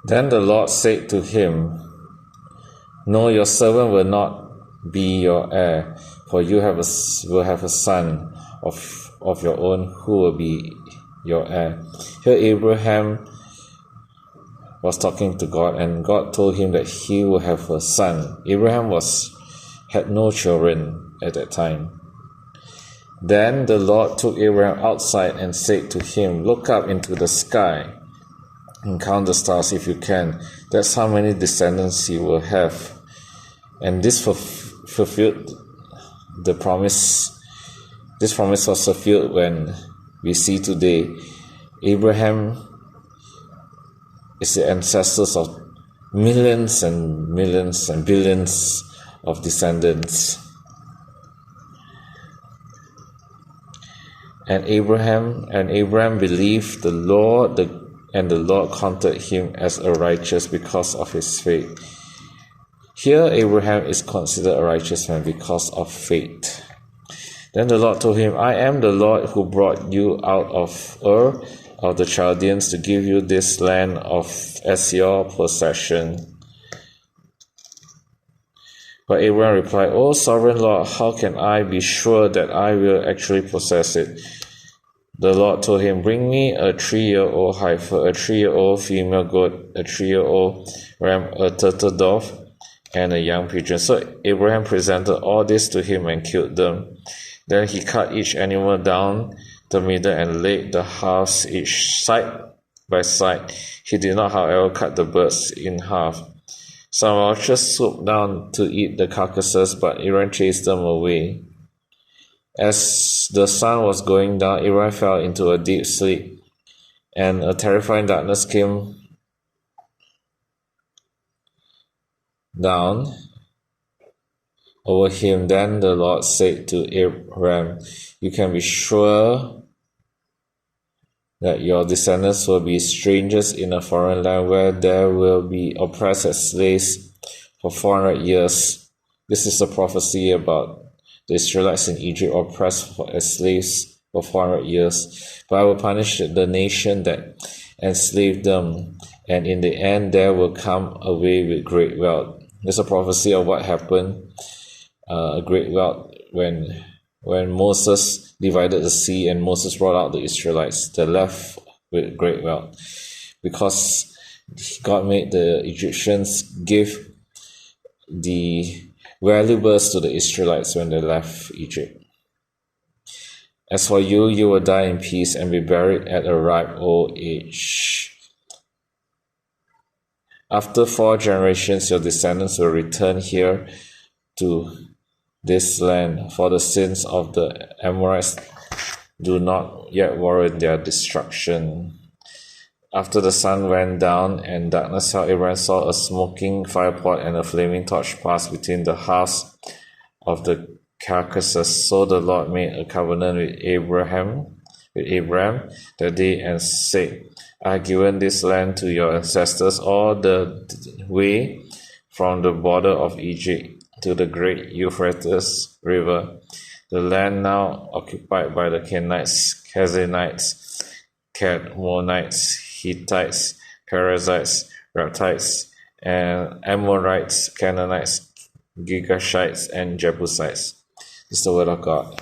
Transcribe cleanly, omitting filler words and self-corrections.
Then the Lord said to him, No, your servant will not be your heir, for you will have a son of your own who will be your heir. Here Abraham was talking to God, and God told him that he will have a son. Abraham had no children at that time. Then the Lord took Abraham outside and said to him, Look up into the sky and count the stars if you can. That's how many descendants you will have. And this fulfilled the promise. This promise was fulfilled when we see today Abraham is the ancestors of millions and millions and billions of descendants. And Abraham believed the Lord, and the Lord counted him as a righteous because of his faith. Here Abraham is considered a righteous man because of faith. Then the Lord told him, I am the Lord who brought you out of Ur of the Chaldeans to give you this land as your possession. But Abraham replied, O sovereign Lord, how can I be sure that I will actually possess it? The Lord told him, Bring me a 3-year-old heifer, a 3-year-old female goat, a 3-year-old ram, a turtle dove, and a young pigeon. So Abraham presented all this to him and killed them. Then he cut each animal down the middle and laid the halves each side by side. He did not, however, cut the birds in half. Some vultures swooped down to eat the carcasses, but Abraham chased them away. As the sun was going down, Abraham fell into a deep sleep, and a terrifying darkness came down over him. Then the Lord said to Abram, You can be sure that your descendants will be strangers in a foreign land where they will be oppressed as slaves for 400 years. This is a prophecy about the Israelites in Egypt oppressed as slaves for 400 years. But I will punish the nation that enslaved them, and in the end they will come away with great wealth. There's a prophecy of what happened, a great wealth, when Moses divided the sea and Moses brought out the Israelites. They left with great wealth because God made the Egyptians give the valuables to the Israelites when they left Egypt. As for you, you will die in peace and be buried at a ripe old age. After 4 generations, your descendants will return here to this land, for the sins of the Amorites do not yet warrant their destruction. After the sun went down and darkness fell, Abraham saw a smoking firepot and a flaming torch pass between the halves of the carcasses. So the Lord made a covenant with Abram that day and said, I have given this land to your ancestors all the way from the border of Egypt to the great Euphrates River, the land now occupied by the Canaanites, Canaanites, Cadmonites, Hittites, Perizzites, Reptites, and Amorites, Canaanites, Girgashites, and Jebusites. This is the word of God.